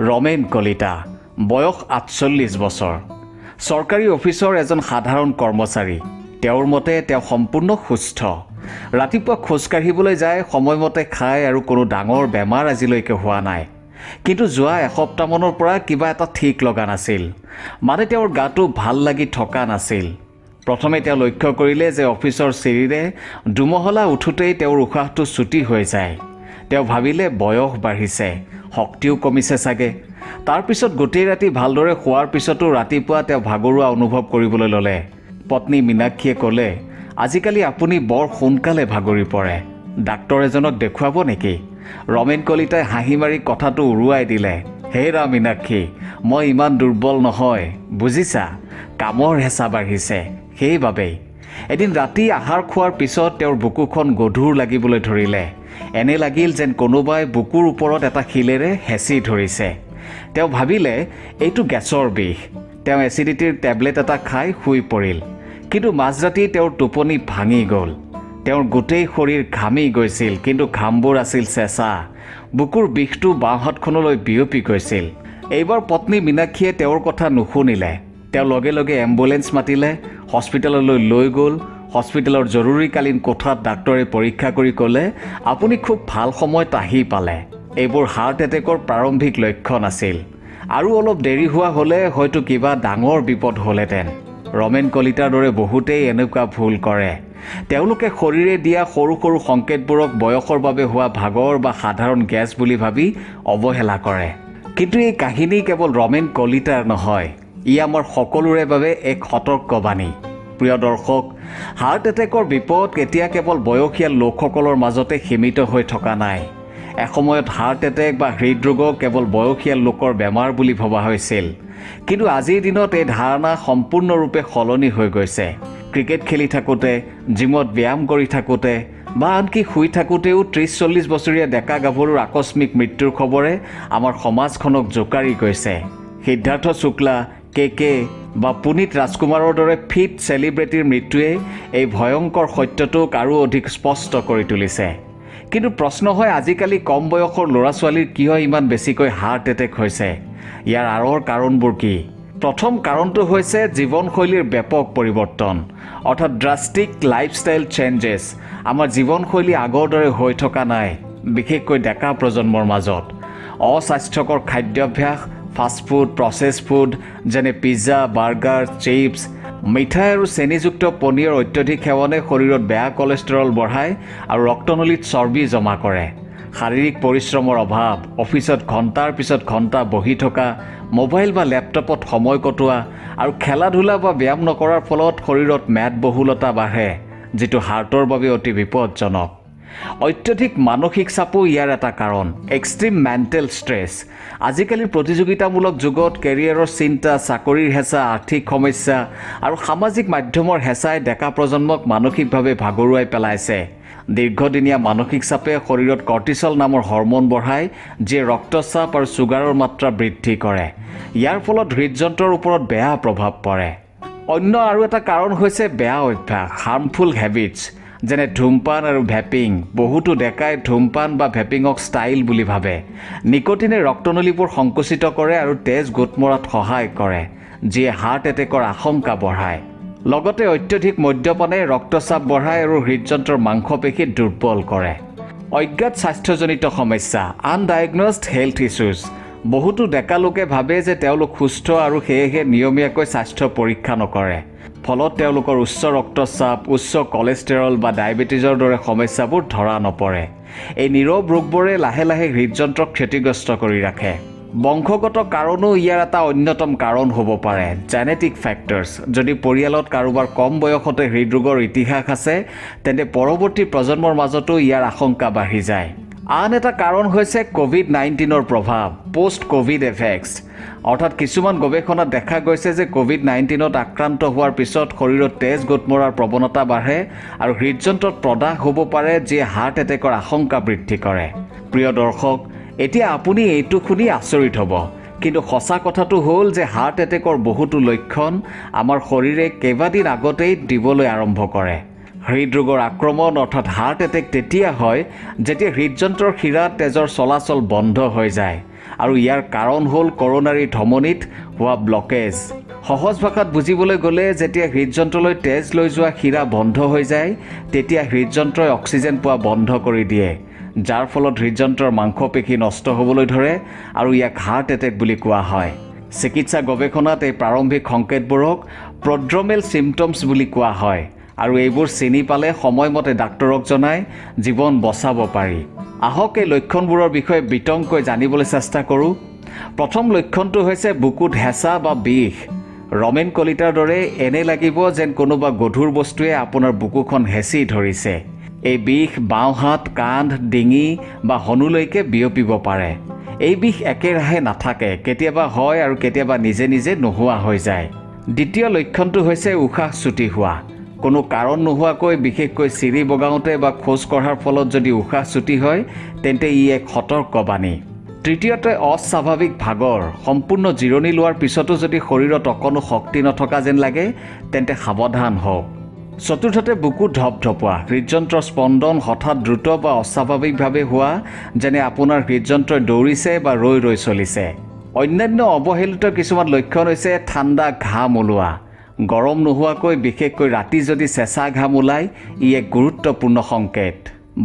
ৰমেন কলিতা বয়স ৪৮ বছৰ চৰকাৰী অফিচৰ এজন সাধাৰণ কৰ্মচাৰী তেওঁৰ মতে তেওঁ সম্পূৰ্ণ সুস্থ ৰাতিপুৱা খোজ কাঢ়িবলৈ যায় সময়মতে খায় আৰু কোনো ডাঙৰ বেমাৰ আজিলৈকে হোৱা নাই কিন্তু যোৱা এসপ্তাহমানৰ পৰা কিবা এটা ঠিক লগা নাছিল মানে তেওঁৰ গাটো ভাল লাগি থকা নাছিল প্ৰথমে তেওঁ লক্ষ্য কৰিলে যে অফিচৰ চিৰিৰে দুমহলা উঠোতেই তেওঁৰ উশাহটো ছুটি হৈ যায় তেওঁ ভাবিলে বয়স বাঢ়িছে শক্তিও কমিছে চাগে তাৰ পিছত গোটেই ৰাতি ভালদৰে খোৱাৰ পিছতো ৰাতিপুৱা তেওঁ ভাগৰুৱা অনুভৱ কৰিবলৈ ল'লে পত্নী মীনাক্ষীয়ে ক'লে আজিকালি আপুনি বৰ সোনকালে ভাগৰি পৰে ডাক্তৰ এজনক দেখুৱাব নেকি ৰমেন কলিতাই হাঁহি মাৰি কথাটো উৰুৱাই দিলে হেৰা মীনাক্ষী মই ইমান দুৰ্বল নহয় বুজিছা কামৰ হেঁচা বাঢ়িছে সেইবাবেই এদিন ৰাতি আহাৰ খোৱাৰ পিছত তেওঁৰ বুকুখন গধুৰ লাগিবলৈ ধৰিলে এনে লাগিল যেন কোনোবাই বুকুৰ ওপৰত এটা শিলেৰে হেঁচি ধৰিছে তেওঁ ভাবিলে এইটো গেছৰ বিষ তেওঁ এচিডিটিৰ টেবলেট এটা খাই শুই পৰিল কিন্তু মাজৰাতি তেওঁৰ টোপনি ভাঙি গ'ল তেওঁৰ গোটেই শৰীৰ ঘামি গৈছিল কিন্তু ঘামবোৰ আছিল চেঁচা বুকুৰ বিষটো বাওঁ হাতখনলৈ বিয়পি গৈছিল এইবাৰ পত্নী মীনাক্ষীয়ে তেওঁৰ কথা নুশুনিলে তেওঁ লগে লগে এম্বুলেন্স মাতিলে হস্পিটেললৈ লৈ গ'ল হস্পিটেলৰ জৰুৰীকালীন কোঠাত ডাক্তৰে পৰীক্ষা কৰি ক'লে আপুনি খুব ভাল সময়ত আহি পালে এইবোৰ হাৰ্ট এটেকৰ প্ৰাৰম্ভিক লক্ষণ আছিল আৰু অলপ দেৰি হোৱা হ'লে হয়তো কিবা ডাঙৰ বিপদ হ'লহেঁতেন ৰমেন কলিতাৰ দৰে বহুতেই এনেকুৱা ভুল কৰে তেওঁলোকে শৰীৰে দিয়া সৰু সৰু সংকেতবোৰক বয়সৰ বাবে হোৱা ভাগৰ বা সাধাৰণ গেছ বুলি ভাবি অৱহেলা কৰে কিন্তু এই কাহিনী কেৱল ৰমেন কলিতাৰ নহয় ই আমাৰ সকলোৰে বাবে এক সতৰ্কবাণী প্ৰিয় দৰ্শক হাৰ্ট এটেকৰ বিপদ এতিয়া কেৱল বয়সীয়া লোকসকলৰ মাজতে সীমিত হৈ থকা নাই এসময়ত হাৰ্ট এটেক বা হৃদৰোগক কেৱল বয়সীয়া লোকৰ বেমাৰ বুলি ভবা হৈছিল কিন্তু আজিৰ দিনত এই ধাৰণা সম্পূৰ্ণৰূপে সলনি হৈ গৈছে ক্ৰিকেট খেলি থাকোঁতে জিমত ব্যায়াম কৰি থাকোঁতে বা আনকি শুই থাকোঁতেও ৩০-৪০ বছৰীয়া ডেকা গাভৰুৰ আকস্মিক মৃত্যুৰ খবৰে আমাৰ সমাজখনক জোকাৰি গৈছে সিদ্ধাৰ্থ শুক্লা কে বা পুনীত ৰাজকুমাৰৰ দৰে ফিট চেলিব্ৰিটিৰ মৃত্যুৱে এই ভয়ংকৰ সত্যটোক আৰু অধিক স্পষ্ট কৰি তুলিছে কিন্তু প্ৰশ্ন হয় আজিকালি কম বয়সৰ ল'ৰা ছোৱালীৰ কিয় ইমান বেছিকৈ হাৰ্ট এটেক হৈছে ইয়াৰ আঁৰৰ কাৰণবোৰ কি প্ৰথম কাৰণটো হৈছে জীৱনশৈলীৰ ব্যাপক পৰিৱৰ্তন অৰ্থাৎ ড্ৰাষ্টিক লাইফষ্টাইল চেঞ্জেছ আমাৰ জীৱনশৈলী আগৰ দৰে হৈ থকা নাই বিশেষকৈ ডেকা প্ৰজন্মৰ মাজত অস্বাস্থ্যকৰ খাদ্যাভ্যাস ফাষ্টফুড প্ৰচেছ ফুড যেনে পিজ্জা বাৰ্গাৰ চিপছ মিঠাই আৰু চেনিযুক্ত পনীৰৰ অত্যধিক সেৱনে শৰীৰত বেয়া কলেষ্টৰল বঢ়ায় আৰু ৰক্তনলীত চৰ্বি জমা কৰে শাৰীৰিক পৰিশ্ৰমৰ অভাৱ অফিচত ঘণ্টাৰ পিছত ঘণ্টা বহি থকা মোবাইল বা লেপটপত সময় কটোৱা আৰু খেলা ধূলা বা ব্যায়াম নকৰাৰ ফলত শৰীৰত মেদবহুলতা বাঢ়ে যিটো হাৰ্টৰ বাবে অতি বিপদজনক অত্যধিক মানসিক চাপো ইয়াৰ এটা কাৰণ এক্সট্ৰিম মেণ্টেল ষ্ট্ৰেছ আজিকালিৰ প্ৰতিযোগিতামূলক যুগত কেৰিয়াৰৰ চিন্তা চাকৰিৰ হেঁচা আৰ্থিক সমস্যা আৰু সামাজিক মাধ্যমৰ হেঁচাই ডেকা প্ৰজন্মক মানসিকভাৱে ভাগৰুৱাই পেলাইছে দীৰ্ঘদিনীয়া মানসিক চাপে শৰীৰত কৰ্টিচল নামৰ হৰম'ন বঢ়ায় যিয়ে ৰক্তচাপ আৰু ছুগাৰৰ মাত্ৰা বৃদ্ধি কৰে ইয়াৰ ফলত হৃদযন্ত্ৰৰ ওপৰত বেয়া প্ৰভাৱ পৰে অন্য আৰু এটা কাৰণ হৈছে বেয়া অভ্যাস হাৰ্মফুল হেবিটছ যেনে ধূমপান আৰু ভেপিং বহুতো ডেকাই ধূমপান বা ভেপিঙক ষ্টাইল বুলি ভাবে নিকোটিনে ৰক্তনলীবোৰ সংকুচিত কৰে আৰু তেজ গোট মৰাত সহায় কৰে যিয়ে হাৰ্ট এটেকৰ আশংকা বঢ়ায় লগতে অত্যধিক মদ্যপানে ৰক্তচাপ বঢ়ায় আৰু হৃদযন্ত্ৰৰ মাংসপেশী দুৰ্বল কৰে অজ্ঞাত স্বাস্থ্যজনিত সমস্যা আনডায়াগন'জড হেল্থ ইছ্যুজ বহুতো ডেকা লোকে ভাবে যে তেওঁলোক সুস্থ আৰু সেয়েহে নিয়মীয়াকৈ স্বাস্থ্য পৰীক্ষা নকৰে ফলত তেওঁলোকৰ উচ্চ ৰক্তচাপ উচ্চ কলেষ্টৰল বা ডায়েবেটিছৰ দৰে সমস্যাবোৰ ধৰা নপৰে এই নীৰৱ ৰোগবোৰে লাহে লাহে হৃদযন্ত্ৰক ক্ষতিগ্ৰস্ত কৰি ৰাখে বংশগত কাৰণো ইয়াৰ এটা অন্যতম কাৰণ হ'ব পাৰে জেনেটিক ফেক্টৰ্ছ যদি পৰিয়ালত কাৰোবাৰ কম বয়সতে হৃদৰোগৰ ইতিহাস আছে তেন্তে পৰৱৰ্তী প্ৰজন্মৰ মাজতো ইয়াৰ আশংকা বাঢ়ি যায় আন এটা কাৰণ হৈছে কোভিড-19ৰ প্ৰভাৱ পোষ্ট কোভিড এফেক্টছ অৰ্থাৎ কিছুমান গৱেষণাত দেখা গৈছে যে কোভিড-19ত আক্ৰান্ত হোৱাৰ পিছত শৰীৰত তেজ গোট মৰাৰ প্ৰৱণতা বাঢ়ে আৰু হৃদযন্ত্ৰত প্ৰদাহ হ'ব পাৰে যিয়ে হাৰ্ট এটেকৰ আশংকা বৃদ্ধি কৰে প্ৰিয় দৰ্শক এতিয়া আপুনি এইটো শুনি আচৰিত হ'ব কিন্তু সঁচা কথাটো হ'ল যে হাৰ্ট এটেকৰ বহুতো লক্ষণ আমাৰ শৰীৰে কেইবাদিন আগতেই দিবলৈ আৰম্ভ কৰে হৃদৰোগৰ আক্ৰমণ অৰ্থাৎ হাৰ্ট এটেক তেতিয়া হয় যেতিয়া হৃদযন্ত্ৰৰ শিৰাত তেজৰ চলাচল বন্ধ হৈ যায় আৰু ইয়াৰ কাৰণ হ'ল কৰোনাৰী ধমনীত হোৱা ব্লকেজ। সহজ ভাষাত বুজিবলৈ গ'লে যেতিয়া হৃদযন্ত্ৰলৈ তেজ লৈ যোৱা শিৰা বন্ধ হৈ যায় তেতিয়া হৃদযন্ত্ৰই অক্সিজেন পোৱা বন্ধ কৰি দিয়ে, যাৰ ফলত হৃদযন্ত্ৰৰ মাংসপেশী নষ্ট হ'বলৈ ধৰে আৰু ইয়াক হাৰ্ট এটেক বুলি কোৱা হয়। চিকিৎসা গৱেষণাত এই প্ৰাৰম্ভিক সংকেতবোৰক প্ৰড্ৰমেল চিমটমছ বুলি কোৱা হয় আৰু এইবোৰ চিনি পালে সময়মতে ডাক্তৰক জনাই জীৱন বচাব পাৰি। আহক এই লক্ষণবোৰৰ বিষয়ে বিতংকৈ জানিবলৈ চেষ্টা কৰোঁ। প্ৰথম লক্ষণটো হৈছে বুকুত হেঁচা বা বিষ। ৰমেন কলিতাৰ দৰে এনে লাগিব যেন কোনোবা গধুৰ বস্তুৱে আপোনাৰ বুকুখন হেঁচি ধৰিছে। এই বিষ বাওঁ হাত, কান্ধ, ডিঙি বা হনুলৈকে বিয়পিব পাৰে। এই বিষ একেৰাহে নাথাকে, কেতিয়াবা হয় আৰু কেতিয়াবা নিজে নিজে নোহোৱা হৈ যায়। দ্বিতীয় লক্ষণটো হৈছে উশাহ চুটি হোৱা। কোনো কাৰণ নোহোৱাকৈ, বিশেষকৈ চিৰি বগাওঁতে বা খোজ কঢ়াৰ ফলত যদি উশাহ চুটি হয় তেন্তে ই এক সতৰ্কবাণী। তৃতীয়তে অস্বাভাৱিক ভাগৰ। সম্পূৰ্ণ জিৰণি লোৱাৰ পিছতো যদি শৰীৰত অকণো শক্তি নথকা যেন লাগে তেন্তে সাৱধান হওক। চতুৰ্থতে বুকু ধপধপোৱা। হৃদযন্ত্ৰৰ স্পন্দন হঠাৎ দ্ৰুত বা অস্বাভাৱিকভাৱে হোৱা, যেনে আপোনাৰ হৃদযন্ত্ৰই দৌৰিছে বা ৰৈ ৰৈ চলিছে। অন্যান্য অৱহেলিত কিছুমান লক্ষণ হৈছে ঠাণ্ডা ঘাম ওলোৱা। গৰম নোহোৱাকৈ, বিশেষকৈ ৰাতি যদি চেঁচা ঘাম ওলায় ই এক গুৰুত্বপূৰ্ণ সংকেত।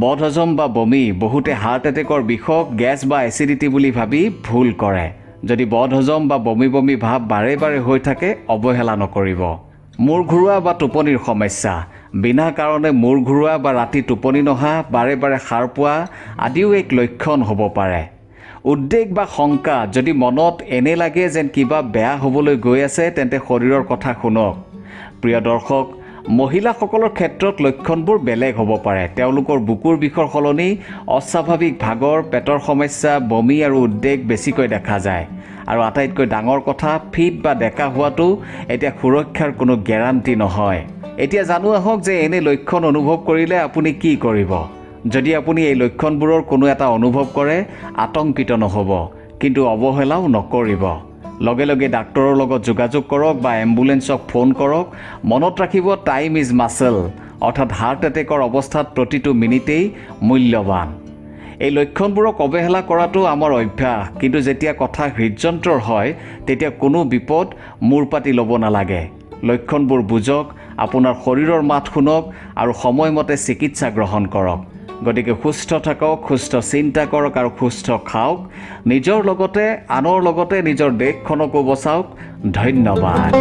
বদহজম বা বমি। বহুতে হাৰ্ট এটেকৰ বিষক গেছ বা এচিডিটি বুলি ভাবি ভুল কৰে। যদি বদহজম বা বমি বমি ভাৱ বাৰে বাৰে হৈ থাকে অৱহেলা নকৰিব। মূৰ ঘূৰোৱা বা টোপনিৰ সমস্যা। বিনা কাৰণে মূৰ ঘূৰোৱা বা ৰাতি টোপনি নহা, বাৰে বাৰে সাৰ পোৱা আদিও এক লক্ষণ হ'ব পাৰে। উদ্বেগ বা শংকা। যদি মনত এনে লাগে যেন কিবা বেয়া হ'বলৈ গৈ আছে তেন্তে শৰীৰৰ কথা শুনক। প্ৰিয় দৰ্শক, মহিলাসকলৰ ক্ষেত্ৰত লক্ষণবোৰ বেলেগ হ'ব পাৰে। তেওঁলোকৰ বুকুৰ বিষৰ সলনি অস্বাভাৱিক ভাগৰ, পেটৰ সমস্যা, বমি আৰু উদ্বেগ বেছিকৈ দেখা যায়। আৰু আটাইতকৈ ডাঙৰ কথা, ফিট বা ডেকা হোৱাটো এতিয়া সুৰক্ষাৰ কোনো গেৰাণ্টি নহয়। এতিয়া জানো আহক যে এনে লক্ষণ অনুভৱ কৰিলে আপুনি কি কৰিব। যদি আপুনি এই লক্ষণবোৰৰ কোনো এটা অনুভৱ কৰে আতংকিত নহ'ব, কিন্তু অৱহেলাও নকৰিব। লগে লগে ডাক্তৰৰ লগত যোগাযোগ কৰক বা এম্বুলেন্সক ফোন কৰক। মনত ৰাখিব, টাইম ইজ মাছল, অৰ্থাৎ হাৰ্ট এটেকৰ অৱস্থাত প্ৰতিটো মিনিটেই মূল্যৱান। এই লক্ষণবোৰক অৱহেলা কৰাটো আমাৰ অভ্যাস, কিন্তু যেতিয়া কথা হৃদযন্ত্ৰৰ হয় তেতিয়া কোনো বিপদ মূৰ পাতি ল'ব নালাগে। লক্ষণবোৰ বুজক, আপোনাৰ শৰীৰৰ মাত শুনক আৰু সময়মতে চিকিৎসা গ্ৰহণ কৰক। গতিকে সুস্থ থাকক, সুস্থ চিন্তা কৰক আৰু সুস্থ খাওক। নিজৰ লগতে আনৰ লগতে নিজৰ দেশখনকো বচাওক। ধন্যবাদ।